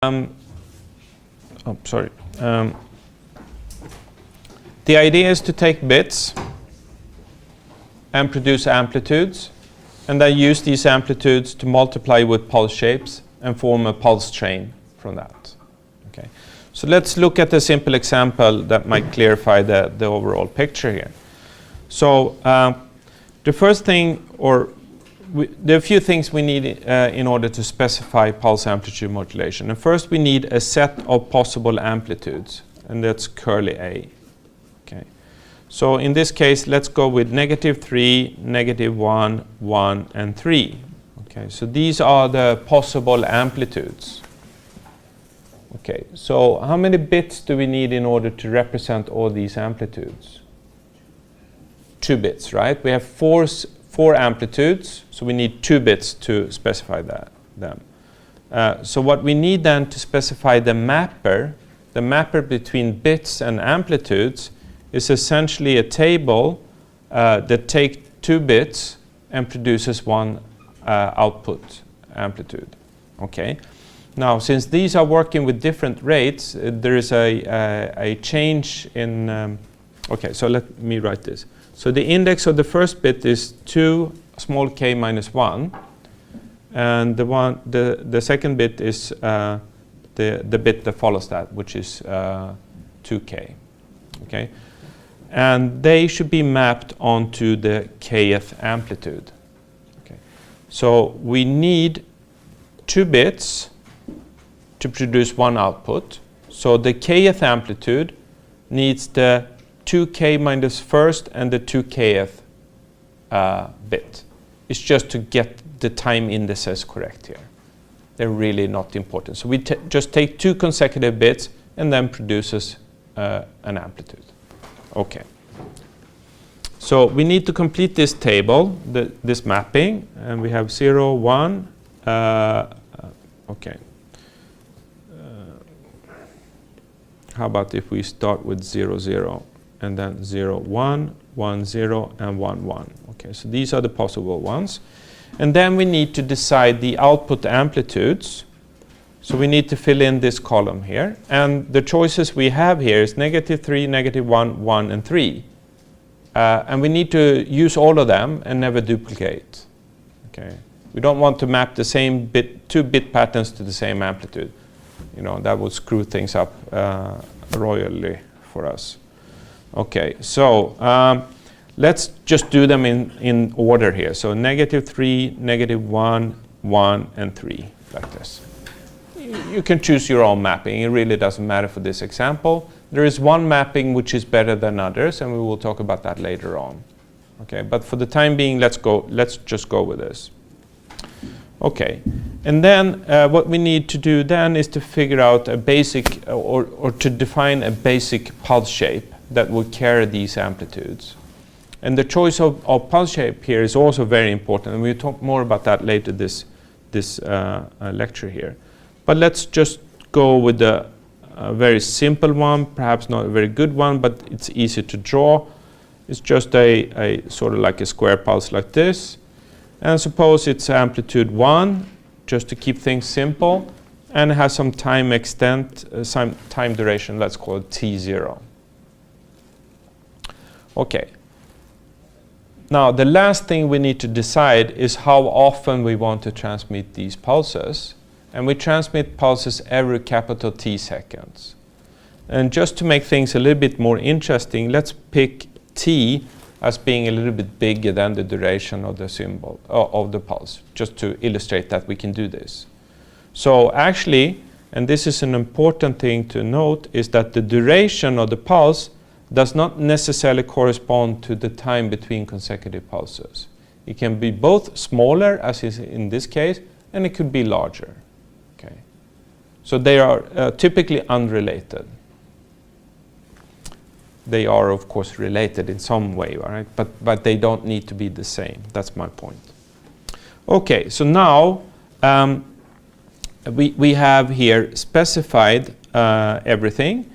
Sorry. The idea is to take bits and produce amplitudes, and then use these amplitudes to multiply with pulse shapes and form a pulse train from that. Okay. So let's look at a simple example that might clarify the overall picture here. So the first thing, there are a few things we need in order to specify pulse amplitude modulation. And first we need a set of possible amplitudes, and that's curly A. Okay. So in this case, let's go with -3, -1, 1, and 3. Okay. So these are the possible amplitudes. Okay. So how many bits do we need in order to represent all these amplitudes? 2 bits, right? We have four amplitudes, so we need 2 bits to specify them. So what we need then to specify the mapper between bits and amplitudes is essentially a table that takes 2 bits and produces 1 output amplitude. Okay. Now, since these are working with different rates, there is a change in. Okay, so let me write this. So the index of the first bit is 2 small k minus 1, and the second bit is the bit that follows that, which is 2k. Okay, and they should be mapped onto the kth amplitude. Okay, so we need 2 bits to produce 1 output. So the kth amplitude needs the 2k minus first and the 2kth bit. It's just to get the time indices correct here. They're really not important. So we just take 2 consecutive bits and then produces an amplitude. Okay. So we need to complete this table, this mapping, and we have 0, 1. Okay. How about if we start with 0, 0? And then 0, 1, 1, 0, and 1, 1. Okay, so these are the possible ones. And then we need to decide the output amplitudes. So we need to fill in this column here. And the choices we have here is -3, -1, 1, and 3. And we need to use all of them and never duplicate. Okay. We don't want to map the same 2 bit patterns to the same amplitude. You know, that would screw things up royally for us. Okay, so let's just do them in order here. So -3, -1, 1, and 3, like this. You can choose your own mapping. It really doesn't matter for this example. There is one mapping which is better than others, and we will talk about that later on. Okay, but for the time being, let's just go with this. Okay, and then what we need to do then is to figure out a basic, or to define a basic pulse shape that will carry these amplitudes. And the choice of pulse shape here is also very important, and we'll talk more about that later this lecture here. But let's just go with a very simple one, perhaps not a very good one, but it's easy to draw. It's just a sort of like a square pulse like this. And suppose it's amplitude 1, just to keep things simple, and it has some time extent, some time duration, let's call it t0. Okay. Now, the last thing we need to decide is how often we want to transmit these pulses. And we transmit pulses every capital T seconds. And just to make things a little bit more interesting, let's pick T as being a little bit bigger than the duration of the symbol, of the pulse, just to illustrate that we can do this. So actually, and this is an important thing to note, is that the duration of the pulse does not necessarily correspond to the time between consecutive pulses. It can be both smaller, as is in this case, and it could be larger. Okay. So they are typically unrelated. They are, of course, related in some way, right? But they don't need to be the same. That's my point. Okay, so now we have here specified everything.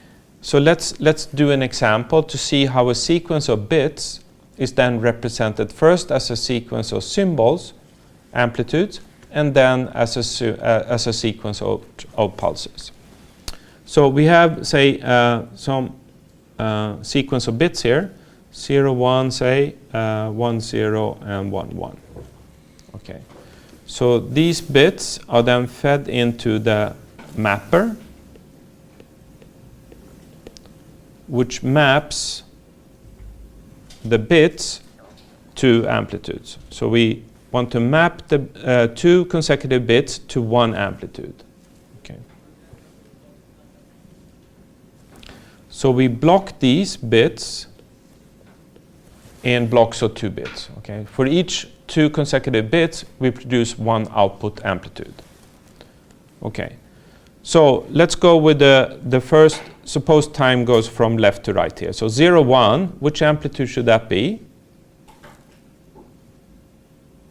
So let's do an example to see how a sequence of bits is then represented first as a sequence of symbols, amplitudes, and then as a sequence of pulses. So we have, say, some sequence of bits here, 0, 1, say, 1, 0, and 1, 1. Okay. So these bits are then fed into the mapper, which maps the bits to amplitudes. So we want to map the 2 consecutive bits to 1 amplitude. Okay. So we block these bits in blocks of 2 bits. Okay. For each 2 consecutive bits, we produce 1 output amplitude. Okay. So let's go with the first. Suppose time goes from left to right here. So 0, 1, which amplitude should that be?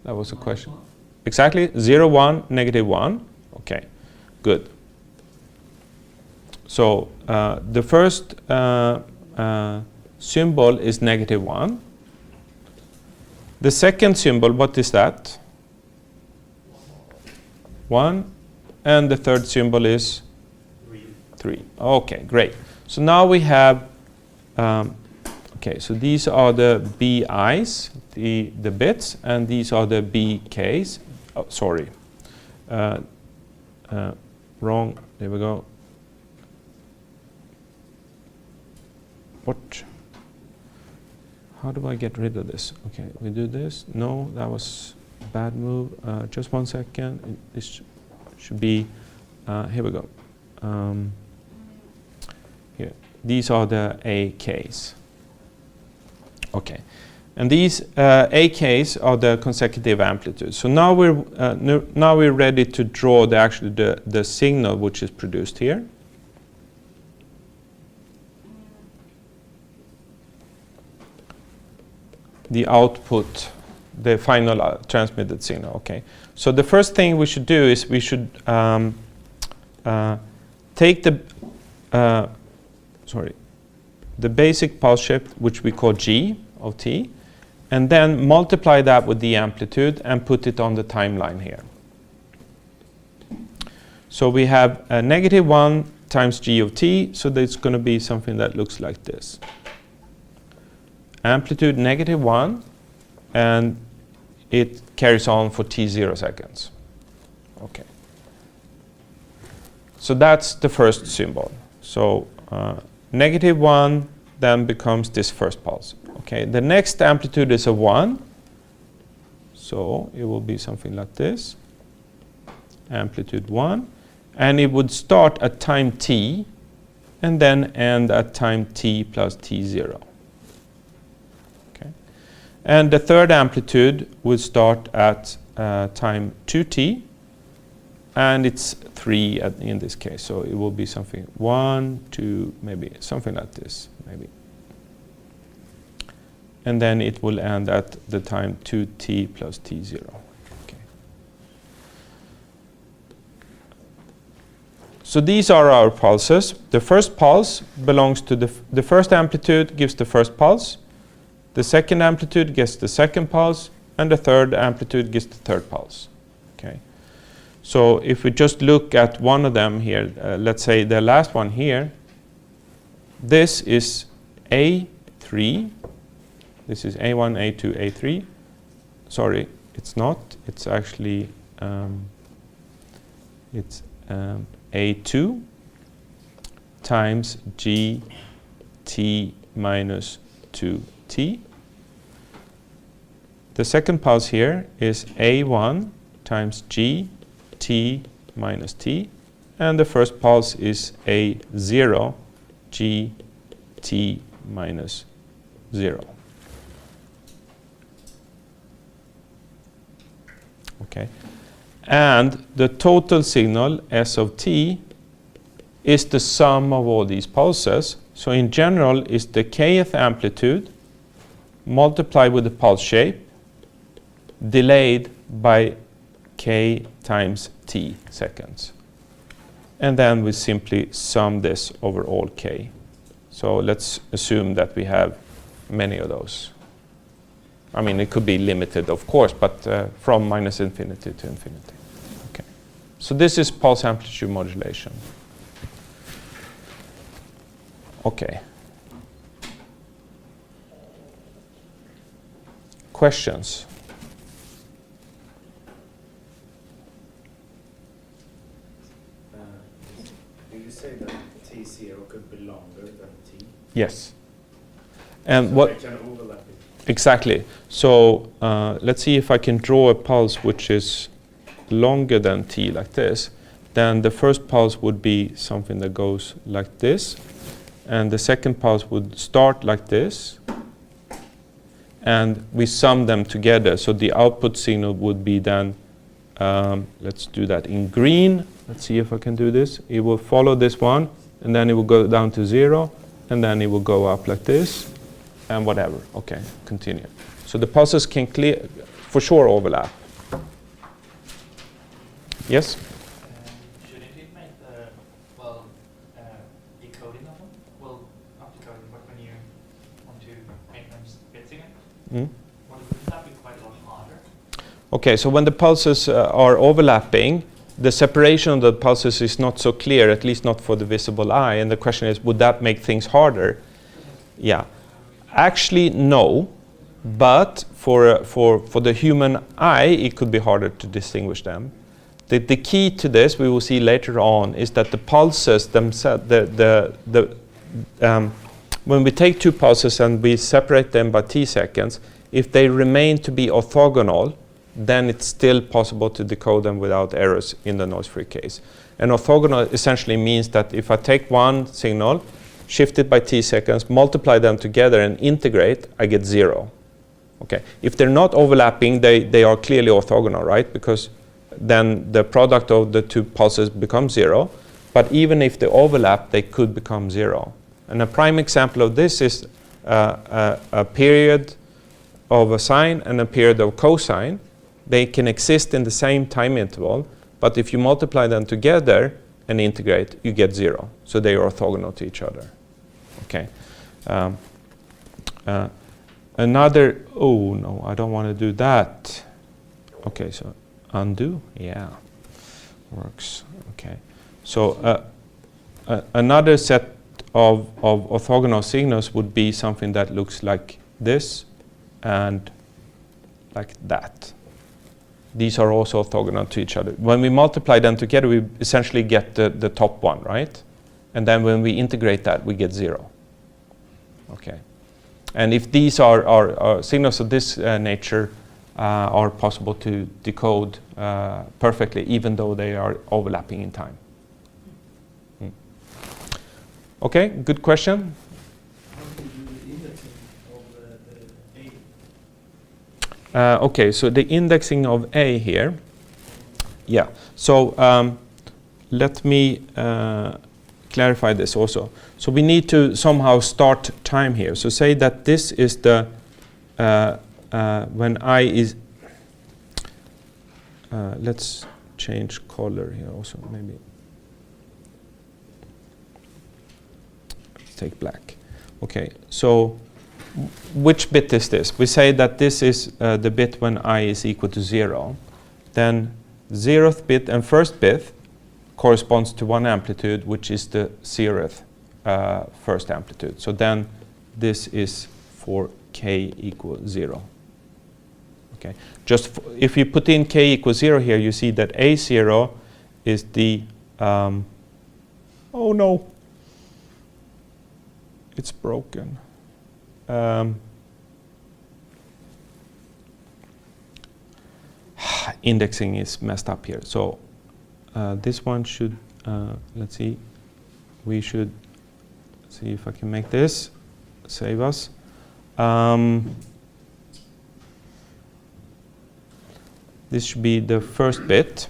That was a question. Exactly, 0, 1, negative 1. Okay, good. So the first symbol is negative 1. The second symbol, what is that? 1. And the third symbol is? 3. Okay, great. So now we have, okay, so these are the BIs, the bits, and these are the BKs. Oh, sorry. Wrong. There we go. What? How do I get rid of this? Okay, we do this. No, that was a bad move. Just 1 second. This should be, here we go. Here. These are the AKs. Okay. And these AKs are the consecutive amplitudes. So now we're ready to draw the signal which is produced here. The output, the final transmitted signal. Okay. So the first thing we should do is we should take the basic pulse shape, which we call G of t, and then multiply that with the amplitude and put it on the timeline here. So we have a negative 1 times G of t, so that's going to be something that looks like this. Amplitude negative 1, and it carries on for t0 seconds. Okay. So that's the first symbol. So negative 1 then becomes this first pulse. Okay, the next amplitude is a 1. So it will be something like this. Amplitude 1. And it would start at time t and then end at time t plus t0. Okay. And the third amplitude would start at time 2t. And it's 3 in this case, so it will be something 1, 2, maybe something like this, maybe. And then it will end at the time 2t plus t0. Okay. So these are our pulses. The first pulse belongs to the first amplitude gives the first pulse. The second amplitude gets the second pulse, and the third amplitude gets the third pulse. Okay. So if we just look at one of them here, let's say the last one here, this is A3. This is A1, A2, A3. Sorry, it's not. It's actually A2 times GT minus 2T. The second pulse here is A1 times GT minus T. And the first pulse is A0 GT minus 0. Okay. And the total signal, S of t, is the sum of all these pulses. So in general, is the kth amplitude multiplied with the pulse shape delayed by k times t seconds. And then we simply sum this over all k. So let's assume that we have many of those. I mean, it could be limited, of course, but from minus infinity to infinity. So this is pulse amplitude modulation. Okay. Questions? Did you say that T0 could be longer than T? Yes. And so what? They can overlap it. Exactly. So let's see if I can draw a pulse which is longer than T like this. Then the first pulse would be something that goes like this. And the second pulse would start like this. And we sum them together. So the output signal would be then, let's do that in green. Let's see if I can do this. It will follow this one, and then it will go down to 0, and then it will go up like this, and whatever. Okay, continue. So the pulses can for sure overlap. Yes? Shouldn't it make the, decoding of them? Well, not decoding, but when you want to make them bits again? Wouldn't that be quite a lot harder? Okay, so when the pulses are overlapping, the separation of the pulses is not so clear, at least not for the visible eye. And the question is, would that make things harder? Yeah. Actually, no. But for the human eye, it could be harder to distinguish them. The key to this, we will see later on, is that the pulses themselves, when we take two pulses and we separate them by t seconds, if they remain to be orthogonal, then it's still possible to decode them without errors in the noise-free case. And orthogonal essentially means that if I take one signal, shift it by t seconds, multiply them together and integrate, I get 0. Okay. If they're not overlapping, they are clearly orthogonal, right? Because then the product of the two pulses becomes 0. But even if they overlap, they could become 0. And a prime example of this is a period of a sine and a period of cosine. They can exist in the same time interval, but if you multiply them together and integrate, you get 0. So they are orthogonal to each other. Okay. Another, oh no, I don't want to do that. Okay, so undo, yeah, works. Okay. So another set of orthogonal signals would be something that looks like this and like that. These are also orthogonal to each other. When we multiply them together, we essentially get the top one, right? And then when we integrate that, we get 0. Okay. And if these are signals of this nature, are possible to decode perfectly, even though they are overlapping in time. Okay, good question. Okay, so the indexing of A here. Yeah, so let me clarify this also. So we need to somehow start time here. So say that this is the, when I is, let's change color here also, maybe. Let's take black. Okay, so which bit is this? We say that this is the bit when I is equal to 0. Then 0th bit and first bit corresponds to one amplitude, which is the 0th first amplitude. So then this is for k equals 0. Okay. Just if you put in k equals 0 here, you see that A0 is the, oh no, it's broken. Indexing is messed up here. So this one should, let's see, we should see if I can make this save us. This should be the first bit.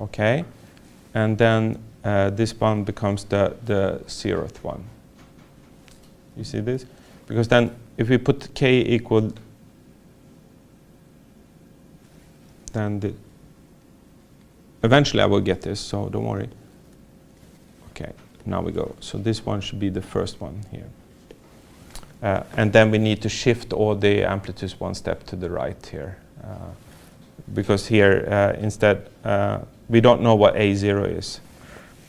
Okay. And then this one becomes the 0th one. You see this? Because then if we put k equal, then eventually I will get this, so don't worry. Okay, now we go. So this one should be the first one here. And then we need to shift all the amplitudes one step to the right here. because here instead we don't know what A0 is.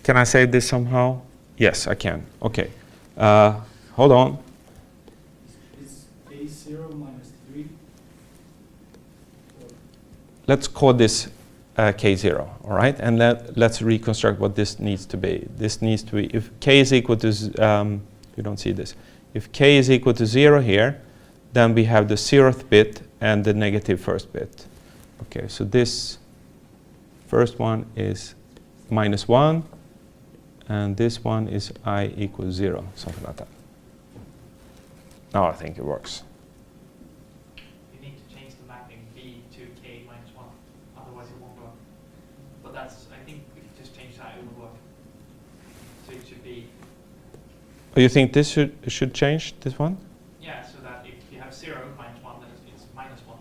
Can I save this somehow? Yes, I can. Okay. Hold on. Is A0 minus 3? Let's call this K0, all right? And let's reconstruct what this needs to be. This needs to be, if K is equal to, you don't see this. If K is equal to 0 here, then we have the 0th bit and the negative first bit. Okay, so this first one is -1, and this one is I equals 0, something like that. Now I think it works. You need to change the mapping B to K minus 1, otherwise it won't work. But that's, I think if you just change that, it will work. So it should be, Oh, you think this should change, this one? yeah, so that if you have 0 minus 1, then it's minus 1.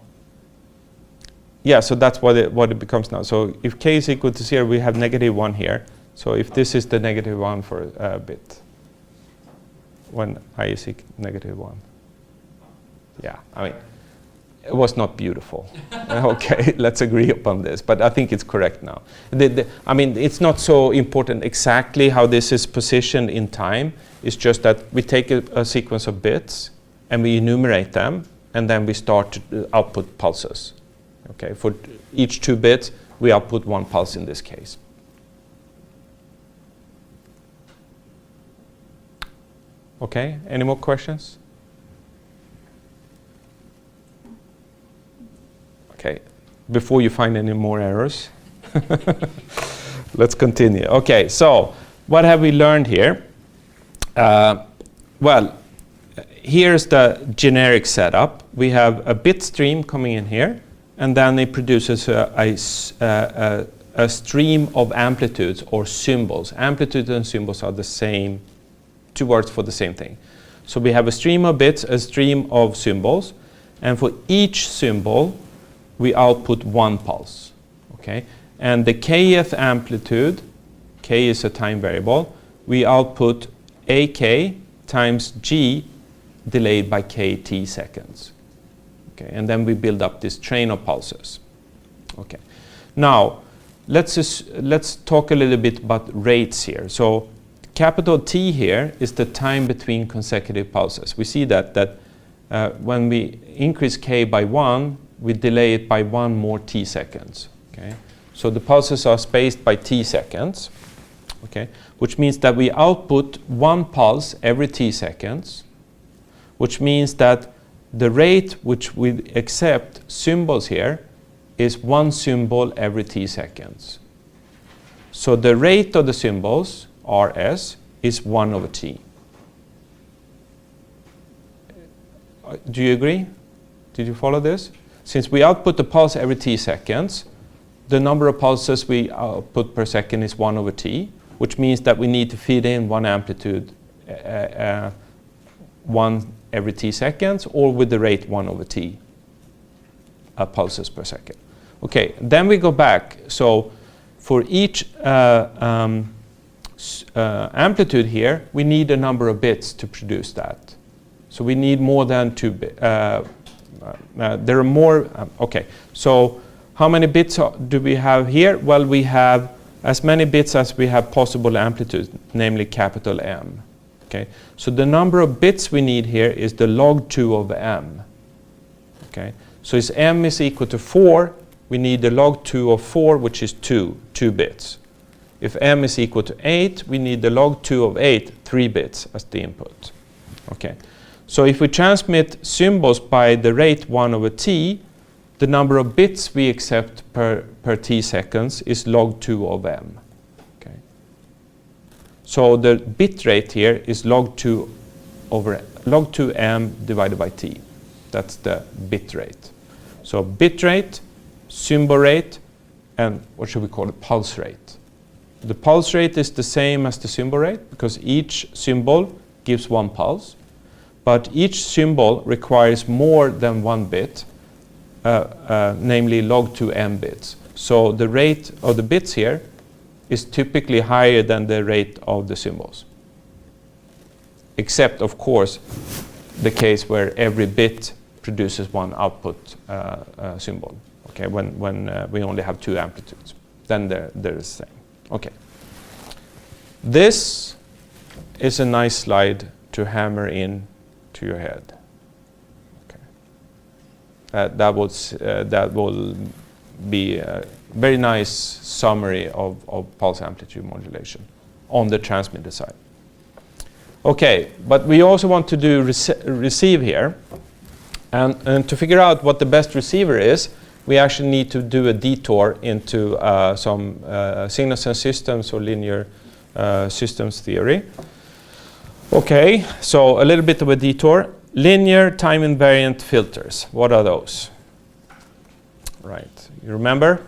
Yeah, so that's what it becomes now. So if K is equal to 0, we have -1 here. So if this is the -1 for a bit, when I is -1. Yeah, I mean, it was not beautiful. Okay, let's agree upon this, but I think it's correct now. I mean, it's not so important exactly how this is positioned in time. It's just that we take a sequence of bits and we enumerate them, and then we start to output pulses. Okay, for each 2 bits, we output 1 pulse in this case. Okay, any more questions? Okay, before you find any more errors, let's continue. Okay, so what have we learned here? Well, here's the generic setup. We have a bit stream coming in here, and then it produces a stream of amplitudes or symbols. Amplitude and symbols are the same, 2 words for the same thing. So we have a stream of bits, a stream of symbols, and for each symbol, we output 1 pulse. Okay, and the kth amplitude, k is a time variable, we output ak times g delayed by kt seconds. Okay, and then we build up this train of pulses. Okay, now let's talk a little bit about rates here. So capital T here is the time between consecutive pulses. We see that when we increase k by 1, we delay it by 1 more t seconds. Okay, so the pulses are spaced by t seconds. Okay, which means that we output 1 pulse every t seconds, which means that the rate which we accept symbols here is 1 symbol every t seconds. So the rate of the symbols, Rs, is 1 over t. Do you agree? Did you follow this? Since we output the pulse every t seconds, the number of pulses we output per second is 1 over t, which means that we need to feed in 1 amplitude 1 every t seconds, or with the rate 1 over t pulses per second. Okay, then we go back. So for each amplitude here, we need a number of bits to produce that. So we need more than 2 bits. There are more. Okay, so how many bits do we have here? Well, we have as many bits as we have possible amplitudes, namely capital M. Okay, so the number of bits we need here is the log 2 of m. Okay, so if m is equal to 4, we need the log 2 of 4, which is 2 bits. If m is equal to 8, we need the log 2 of 8, 3 bits as the input. Okay, so if we transmit symbols by the rate 1 over t, the number of bits we accept per t seconds is log 2 of m. Okay. So the bit rate here is log 2 m divided by t. That's the bit rate. So bit rate, symbol rate, and what should we call it? Pulse rate. The pulse rate is the same as the symbol rate because each symbol gives 1 pulse, but each symbol requires more than 1 bit, namely log 2 m bits. So the rate of the bits here is typically higher than the rate of the symbols. Except, of course, the case where every bit produces 1 output symbol. Okay, when we only have two amplitudes, then they're the same. Okay. This is a nice slide to hammer in to your head. Okay. That will be a very nice summary of pulse amplitude modulation on the transmitter side. Okay, but we also want to do receive here. And to figure out what the best receiver is, we actually need to do a detour into some signals and systems or linear systems theory. Okay, so a little bit of a detour. Linear time invariant filters. What are those? Right, you remember?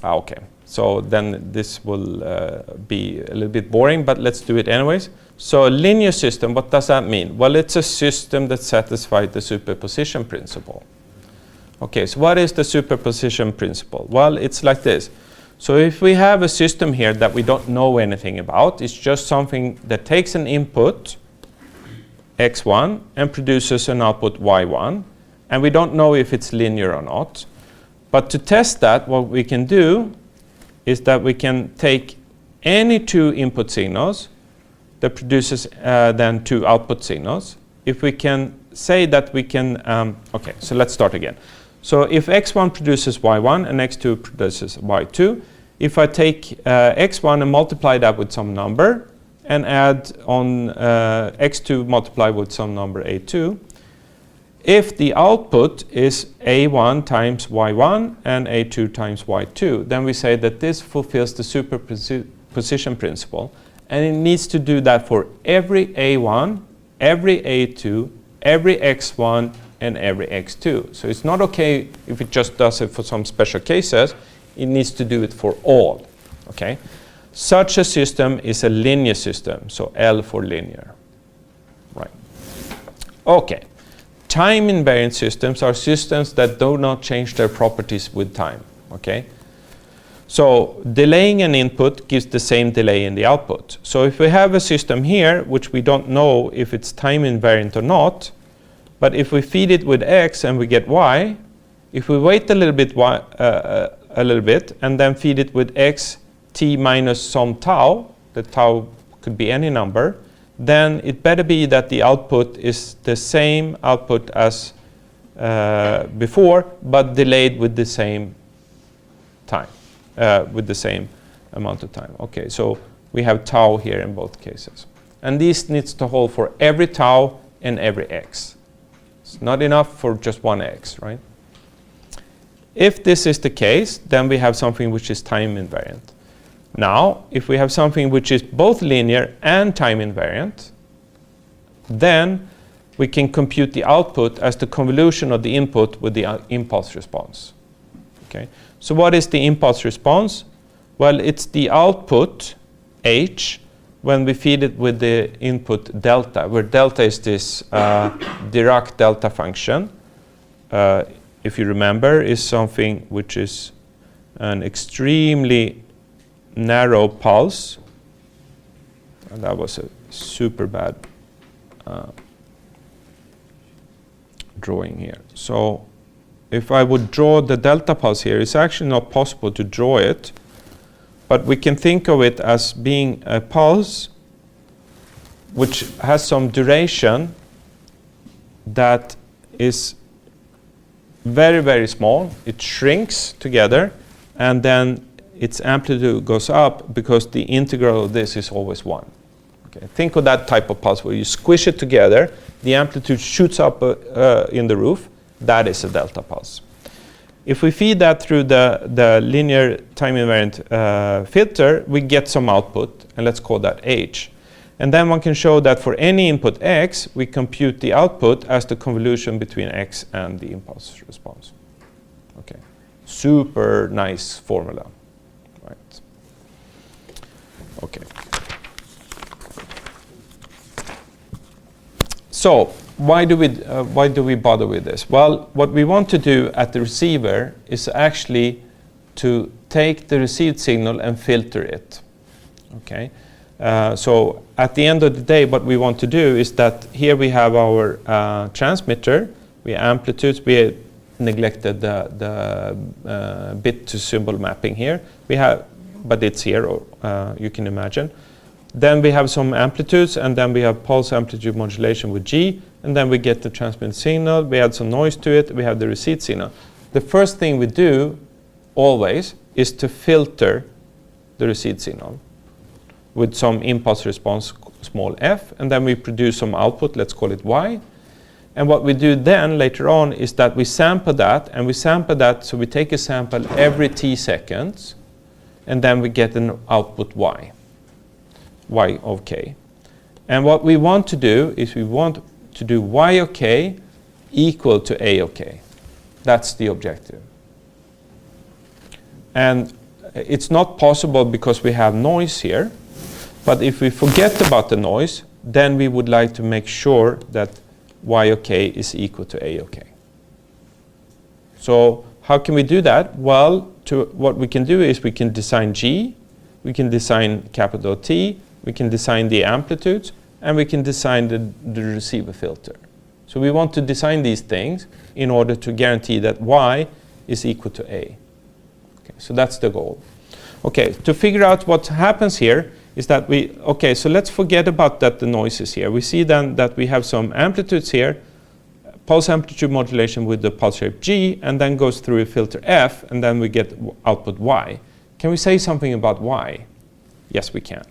Okay, so then this will be a little bit boring, but let's do it anyways. So a linear system, what does that mean? Well, it's a system that satisfies the superposition principle. Okay, so what is the superposition principle? Well, it's like this. So if we have a system here that we don't know anything about, it's just something that takes an input, x1, and produces an output y1, and we don't know if it's linear or not. But to test that, what we can do is that we can take any two input signals that produces then two output signals. If we can say that we can, okay, so let's start again. So if x1 produces y1 and x2 produces y2, if I take x1 and multiply that with some number and add on x2 multiply with some number a2, if the output is a1 times y1 and a2 times y2, then we say that this fulfills the superposition principle, and it needs to do that for every a1, every a2, every x1, and every x2. So it's not okay if it just does it for some special cases. It needs to do it for all. Okay? Such a system is a linear system, so L for linear. Right. Okay. Time invariant systems are systems that do not change their properties with time. Okay? So delaying an input gives the same delay in the output. So if we have a system here, which we don't know if it's time invariant or not, but if we feed it with x and we get y, if we wait a little bit and then feed it with x t minus some tau, the tau could be any number, then it better be that the output is the same output as before, but delayed with the same time, with the same amount of time. Okay, so we have tau here in both cases. And this needs to hold for every tau and every x. It's not enough for just one x, right? If this is the case, then we have something which is time invariant. Now, if we have something which is both linear and time invariant, then we can compute the output as the convolution of the input with the impulse response. Okay? So what is the impulse response? Well, it's the output, h, when we feed it with the input delta, where delta is this Dirac delta function. If you remember, is something which is an extremely narrow pulse. And that was a super bad drawing here. So if I would draw the delta pulse here, it's actually not possible to draw it, but we can think of it as being a pulse which has some duration that is very, very small. It shrinks together, and then its amplitude goes up because the integral of this is always 1. Okay. Think of that type of pulse where you squish it together, the amplitude shoots up in the roof. That is a delta pulse. If we feed that through the linear time invariant filter, we get some output, and let's call that h. And then one can show that for any input x, we compute the output as the convolution between x and the impulse response. Okay, super nice formula, right? Okay. So why do we bother with this? Well, what we want to do at the receiver is actually to take the received signal and filter it. Okay. So at the end of the day, what we want to do is that here we have our transmitter, we have amplitudes, we neglected the bit to symbol mapping here. We have, but it's here, you can imagine. Then we have some amplitudes, and then we have pulse amplitude modulation with G, and then we get the transmitted signal, we add some noise to it, we have the receipt signal. The first thing we do, always, is to filter the receipt signal with some impulse response, small f, and then we produce some output, let's call it y. And what we do then, later on, is that we sample that, and we sample that, so we take a sample every t seconds, and then we get an output y of k. And what we want to do is we want to do y of k equal to a of k. That's the objective. And it's not possible because we have noise here, but if we forget about the noise, then we would like to make sure that y of k is equal to a of k. So how can we do that? Well, what we can do is we can design G, we can design capital T, we can design the amplitudes, and we can design the receiver filter. So we want to design these things in order to guarantee that y is equal to a. Okay, so that's the goal. Okay, to figure out what happens here is that so let's forget about that the noise is here. We see then that we have some amplitudes here, pulse amplitude modulation with the pulse shape G, and then goes through a filter F, and then we get output Y. Can we say something about Y? Yes, we can.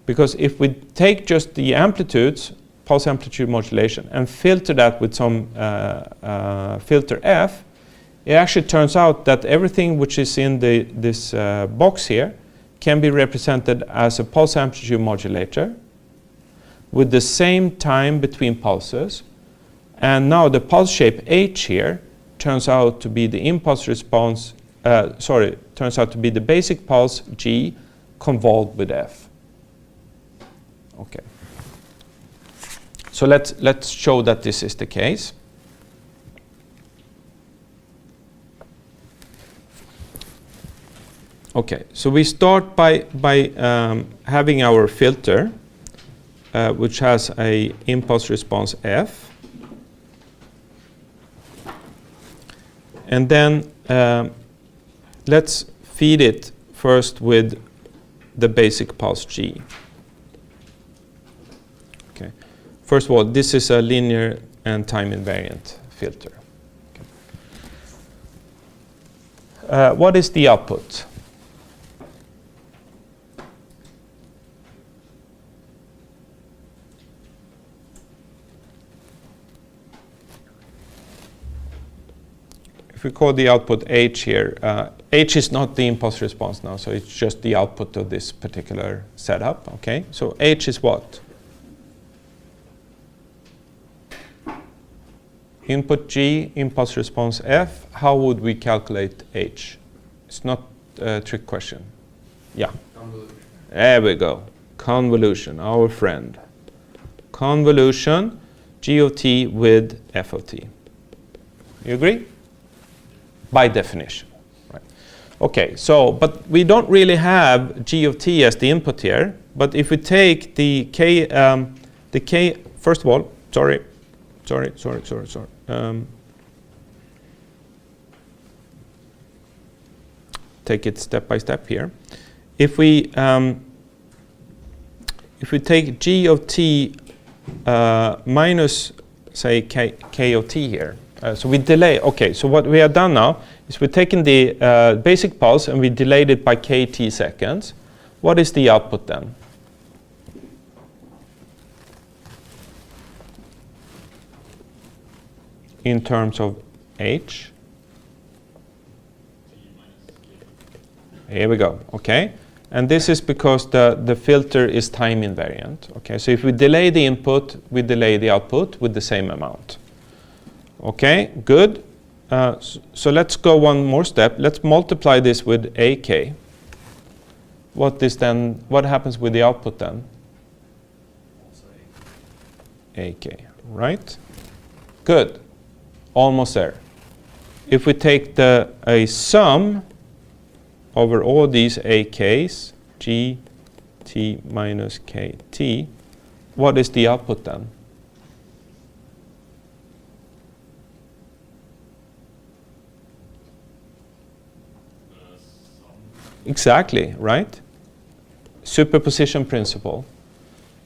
Because if we take just the amplitudes, pulse amplitude modulation, and filter that with some filter F, it actually turns out that everything which is in this box here can be represented as a pulse amplitude modulator with the same time between pulses. And now the pulse shape H here turns out to be the impulse response, turns out to be the basic pulse G convolved with F. Okay. So let's show that this is the case. Okay, so we start by having our filter, which has a impulse response F. And then let's feed it first with the basic pulse G. Okay. First of all, this is a linear and time invariant filter. Okay. What is the output? If we call the output H here, H is not the impulse response now, so it's just the output of this particular setup, okay? So H is what? Input G, impulse response F. How would we calculate H? It's not a trick question. Yeah. Convolution. There we go. Convolution, our friend. Convolution, G of T with F of T. You agree? By definition, right? Okay, so, but we don't really have G of T as the input here, but if we take the K, first of all, sorry. Take it step by step here. If we take G of T minus, say, K of T here, so we delay. Okay, so what we have done now is we've taken the basic pulse and we delayed it by kt seconds. What is the output then? In terms of H? Here we go, okay? And this is because the filter is time invariant. Okay, so if we delay the input, we delay the output with the same amount. Okay, good. So let's go one more step. Let's multiply this with AK. What happens with the output then? AK, right? Good. Almost there. If we take a sum over all these AKs, G, T minus KT, what is the output then? Exactly, right? Superposition principle.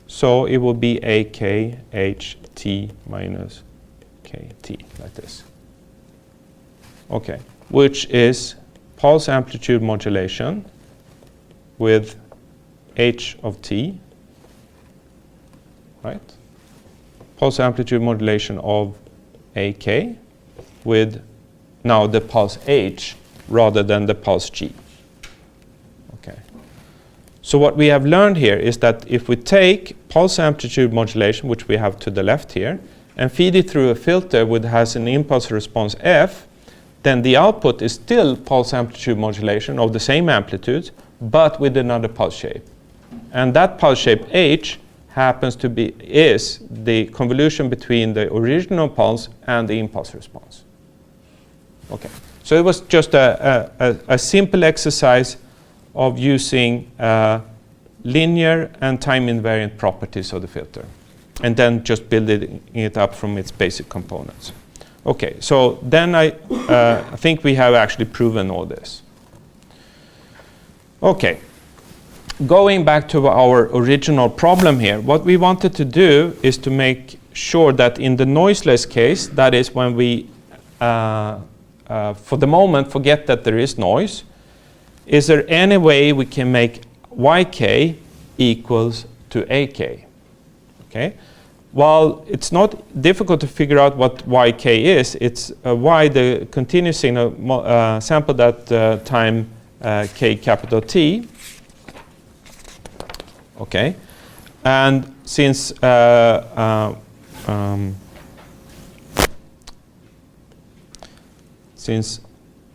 So it will be AKHT minus KT, like this. Okay, which is pulse amplitude modulation with h of t, right? Pulse amplitude modulation of AK with now the pulse h rather than the pulse g. Okay. So what we have learned here is that if we take pulse amplitude modulation, which we have to the left here, and feed it through a filter which has an impulse response f, then the output is still pulse amplitude modulation of the same amplitudes, but with another pulse shape. And that pulse shape h happens to be is the convolution between the original pulse and the impulse response. Okay, so it was just a simple exercise of using linear and time invariant properties of the filter, and then just building it up from its basic components. Okay, so then I think we have actually proven all this. Okay, going back to our original problem here, what we wanted to do is to make sure that in the noiseless case, that is when we, for the moment, forget that there is noise, is there any way we can make yk equals to ak? Okay. Well, it's not difficult to figure out what yk is. It's y, the continuous signal sampled at time k capital T. Okay. And since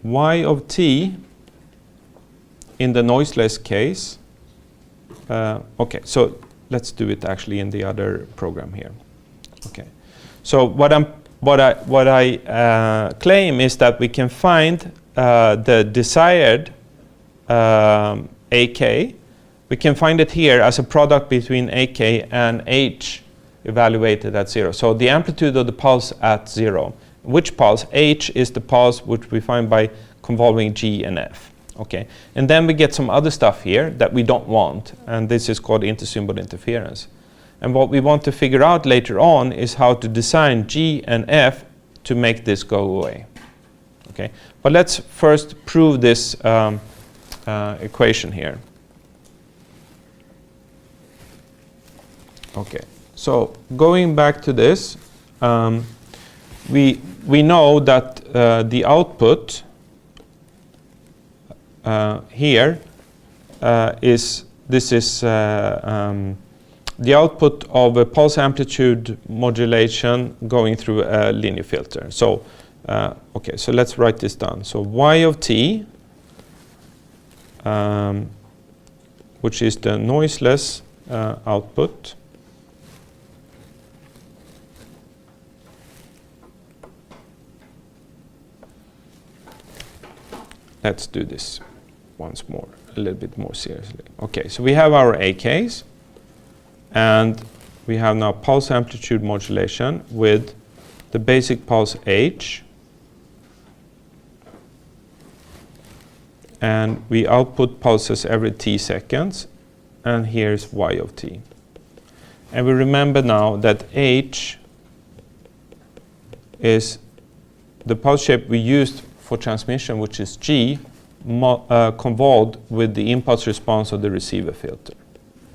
y of t in the noiseless case, okay, so let's do it actually in the other program here. Okay, so what I claim is that we can find the desired AK. We can find it here as a product between AK and H evaluated at 0. So the amplitude of the pulse at 0. Which pulse? H is the pulse which we find by convolving G and F. Okay, and then we get some other stuff here that we don't want, and this is called intersymbol interference. And what we want to figure out later on is how to design G and F to make this go away. Okay, but let's first prove this equation here. Okay, so going back to this, we know that the output here is the output of a pulse amplitude modulation going through a linear filter. So okay, so let's write this down. So y of t, which is the noiseless output, let's do this once more, a little bit more seriously. Okay, so we have our AKs, and we have now pulse amplitude modulation with the basic pulse H, and we output pulses every t seconds, and here's y of t. And we remember now that H is the pulse shape we used for transmission, which is G, convolved with the impulse response of the receiver filter.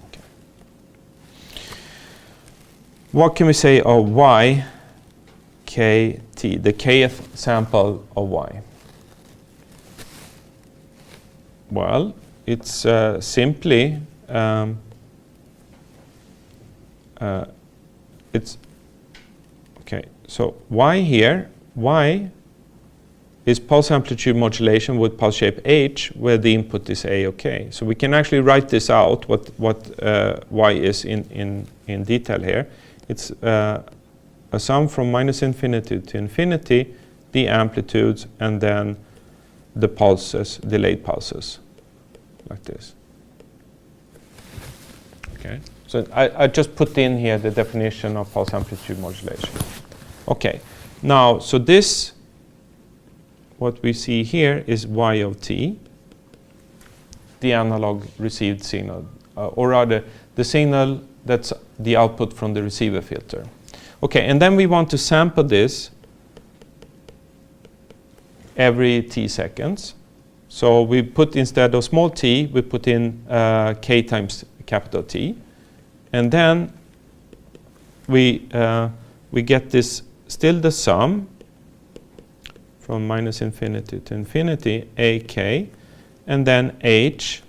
Okay. What can we say of y, k, t, the kth sample of y? Well, it's simply it's okay. So y here, y is pulse amplitude modulation with pulse shape H, where the input is A, OK. So we can actually write this out, what y is in detail here. It's a sum from minus infinity to infinity, the amplitudes, and then the pulses, delayed pulses, like this. Okay. So I just put in here the definition of pulse amplitude modulation. OK. Now, so this, what we see here is y of t. the analog received signal, or rather the signal that's the output from the receiver filter. Okay, and then we want to sample this every t seconds. So we put, instead of small t, we put in k times capital T. And then we get this, still the sum from minus infinity to infinity, ak, and then h.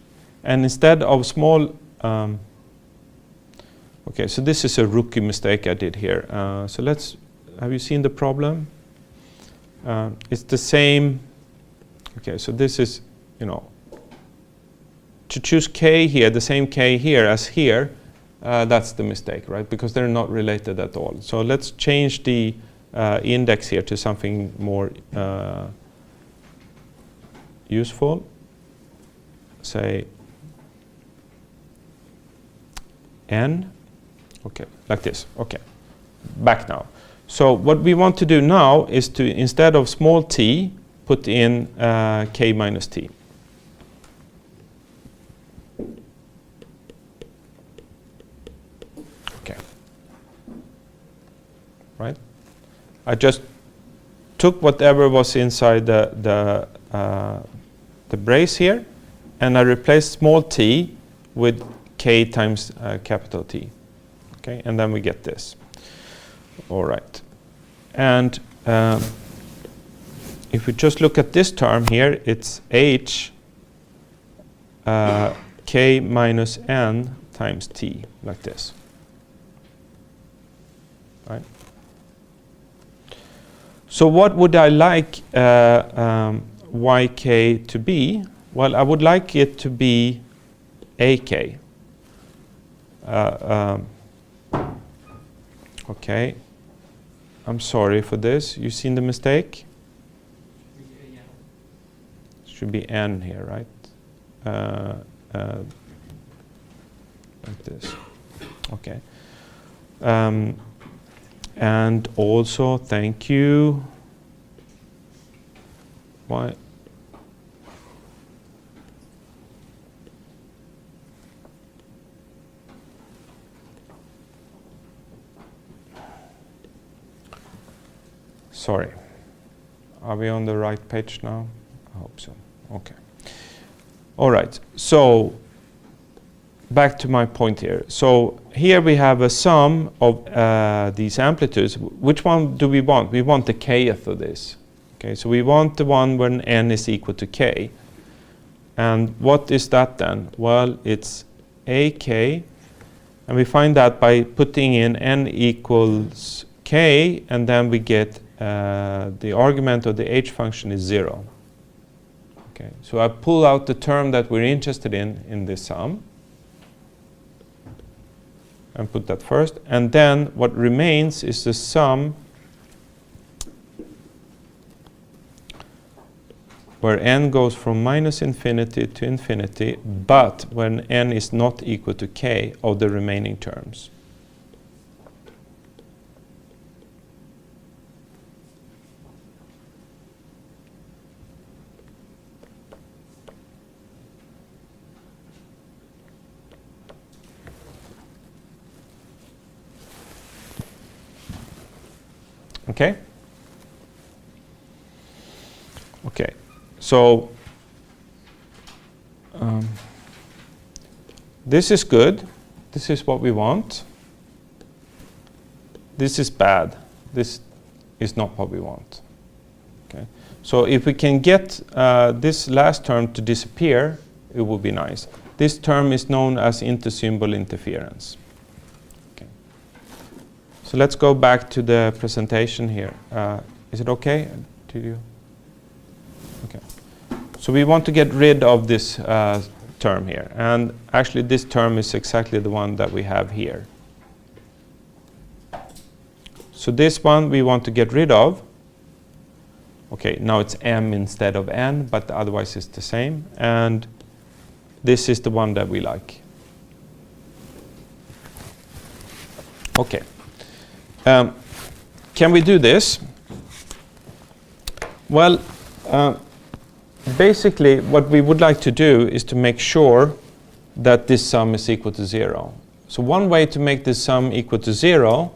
And instead of small, okay, so this is a rookie mistake I did here. So have you seen the problem? It's the same. Okay, so this is, to choose k here, the same k here as here, that's the mistake, right? Because they're not related at all. So let's change the index here to something more useful. Say n. Okay, like this. Okay, back now. So what we want to do now is to, instead of small t, put in k minus t. Okay. Right? I just took whatever was inside the brace here, and I replaced small t with k times capital T. Okay, and then we get this. All right. And if we just look at this term here, it's h k minus n times t, like this. Right? So what would I like yk to be? Well, I would like it to be ak. Okay, I'm sorry for this. You seen the mistake? Should be n here, right? Like this. Okay. And also, thank you. Why? Sorry. Are we on the right page now? I hope so. Okay. All right. So back to my point here. So here we have a sum of these amplitudes. Which one do we want? We want the kth of this. Okay. So we want the one when n is equal to k. And what is that then? Well, it's ak. And we find that by putting in n equals k, and then we get the argument of the h function is 0. Okay, so I pull out the term that we're interested in this sum, and put that first. And then what remains is the sum where n goes from minus infinity to infinity, but when n is not equal to k of the remaining terms. Okay? Okay. So this is good. This is what we want. This is bad. This is not what we want. Okay. So if we can get this last term to disappear, it would be nice. This term is known as intersymbol interference. So let's go back to the presentation here. Is it okay? Did you? Okay. So we want to get rid of this term here. And actually this term is exactly the one that we have here. So this one we want to get rid of. Okay, now it's m instead of n, but otherwise it's the same. And this is the one that we like. Okay. Can we do this? Well, basically what we would like to do is to make sure that this sum is equal to 0. So one way to make this sum equal to 0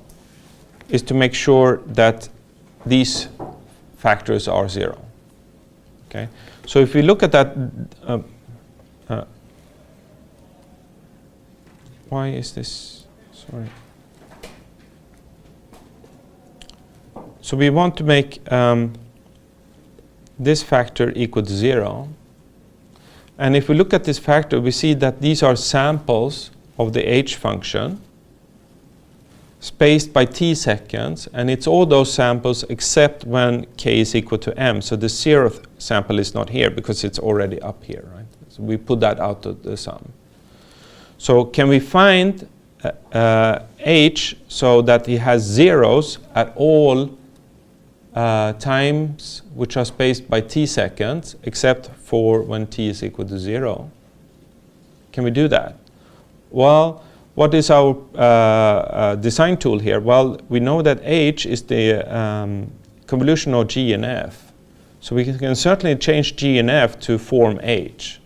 is to make sure that these factors are 0. Okay? So if we look at that, why is this, sorry. So we want to make this factor equal to 0. And if we look at this factor, we see that these are samples of the h function spaced by t seconds, and it's all those samples except when k is equal to m. So the 0th sample is not here because it's already up here, right? So we put that out of the sum. So can we find h so that it has zeros at all times which are spaced by t seconds except for when t is equal to 0? Can we do that? Well, what is our design tool here? Well, we know that h is the convolution of g and f. So we can certainly change g and f to form h.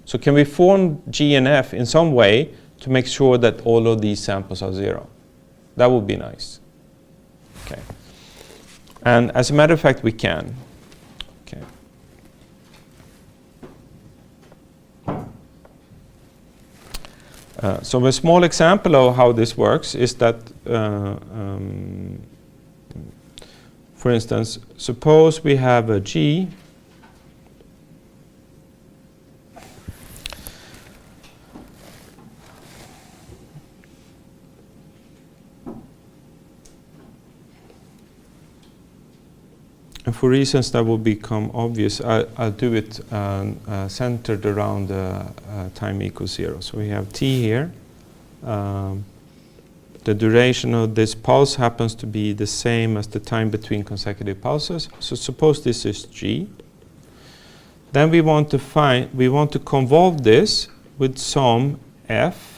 So can we form g and f in some way to make sure that all of these samples are 0? That would be nice. Okay. And as a matter of fact, we can. Okay. So a small example of how this works is that, for instance, suppose we have a G and for reasons that will become obvious, I'll do it centered around time equals 0. So we have t here. The duration of this pulse happens to be the same as the time between consecutive pulses. So suppose this is g. Then we want to convolve this with some f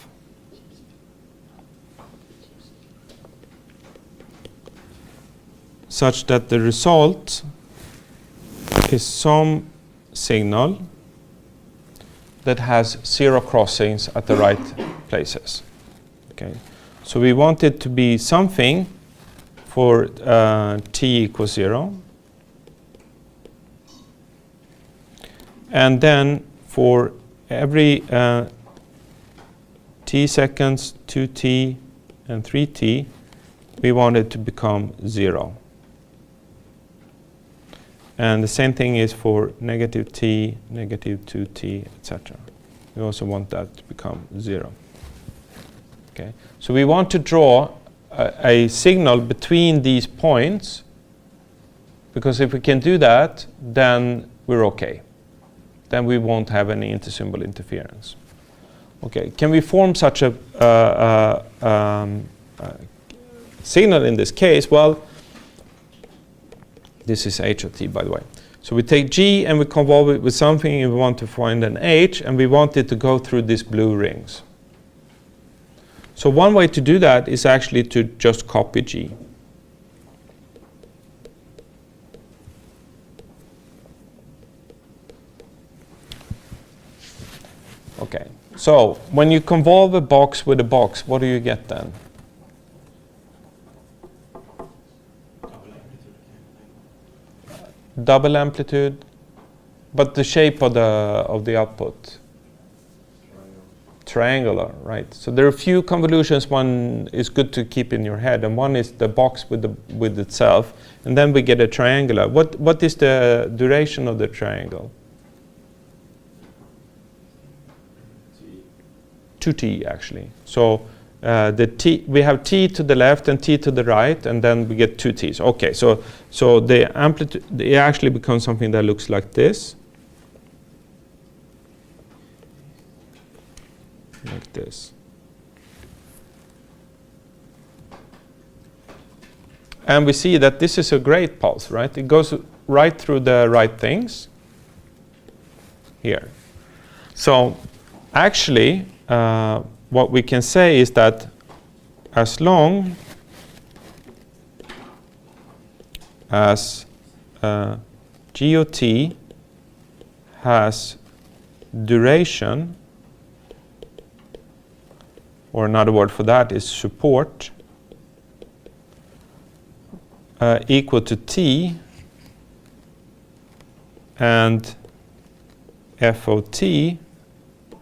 such that the result is some signal that has 0 crossings at the right places. Okay. So we want it to be something for t equals 0. And then for every t seconds, 2t, and 3t, we want it to become 0. And the same thing is for negative t, negative 2t, etc. We also want that to become 0. Okay. So we want to draw a signal between these points, because if we can do that, then we're okay. Then we won't have any intersymbol interference. Okay. Can we form such a signal in this case? Well, this is h of t, by the way. So we take g and we convolve it with something, and we want to find an h, and we want it to go through these blue rings. So one way to do that is actually to just copy g. Okay. So when you convolve a box with a box, what do you get then? Double amplitude, but the shape of the output? Triangular, right? So there are a few convolutions one is good to keep in your head, and one is the box with itself, and then we get a triangular. What is the duration of the triangle? 2t actually. So we have t to the left and t to the right, and then we get 2 t's. Okay, so the amplitude, it actually becomes something that looks like this. Like this. And we see that this is a great pulse, right? It goes right through the right things here. So actually, what we can say is that as long as g of t has duration, or another word for that is support, equal to t, and FOT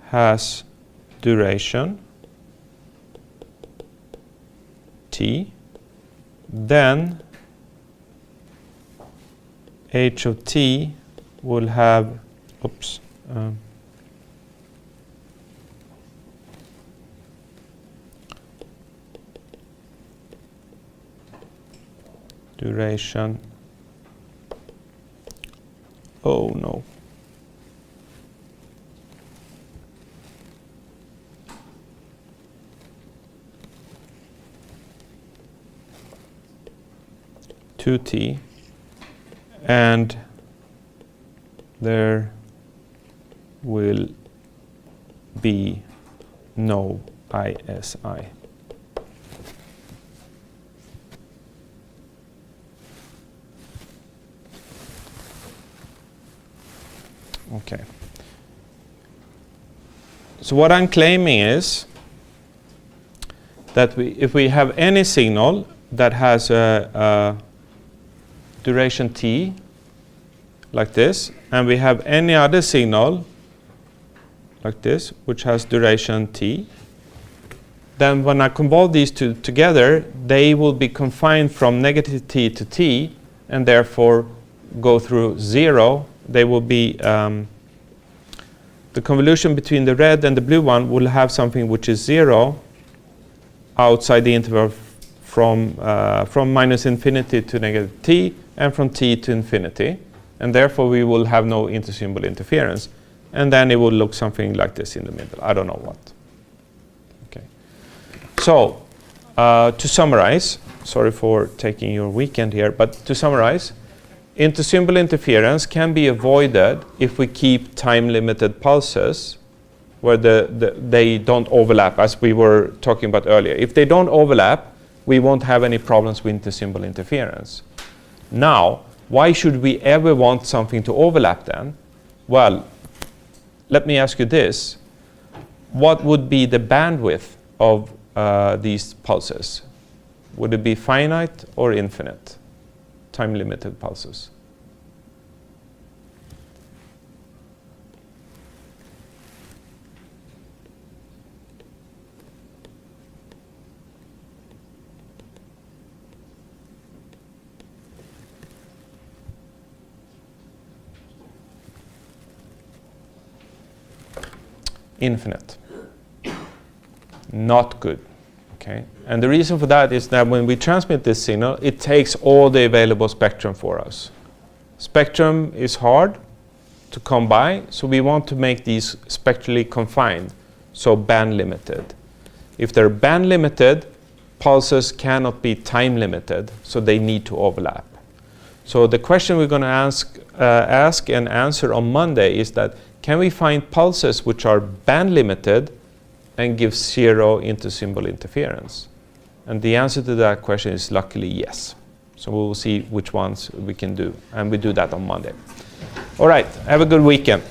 has duration t, then H of t will have, duration, oh no, two t, and there will be no ISI. Okay. So what I'm claiming is that if we have any signal that has a duration t, like this, and we have any other signal like this, which has duration t, then when I combine these two together, they will be confined from negative t to t, and therefore go through 0. They will be, the convolution between the red and the blue one will have something which is 0 outside the interval from minus infinity to negative t, and from t to infinity. And therefore we will have no intersymbol interference. And then it will look something like this in the middle. I don't know what. Okay. So, to summarize, sorry for taking your weekend here, but to summarize, intersymbol interference can be avoided if we keep time-limited pulses where they don't overlap, as we were talking about earlier. If they don't overlap, we won't have any problems with intersymbol interference. Now, why should we ever want something to overlap then? Well, let me ask you this. What would be the bandwidth of these pulses? Would it be finite or infinite? Time-limited pulses. Infinite. Not good. Okay? And the reason for that is that when we transmit this signal, it takes all the available spectrum for us. Spectrum is hard to come by, so we want to make these spectrally confined, so band limited. If they're band limited, pulses cannot be time limited, so they need to overlap. So the question we're going to ask and answer on Monday is that, can we find pulses which are band limited and give 0 intersymbol interference? And the answer to that question is luckily yes. So we will see which ones we can do, and we do that on Monday. All right, have a good weekend.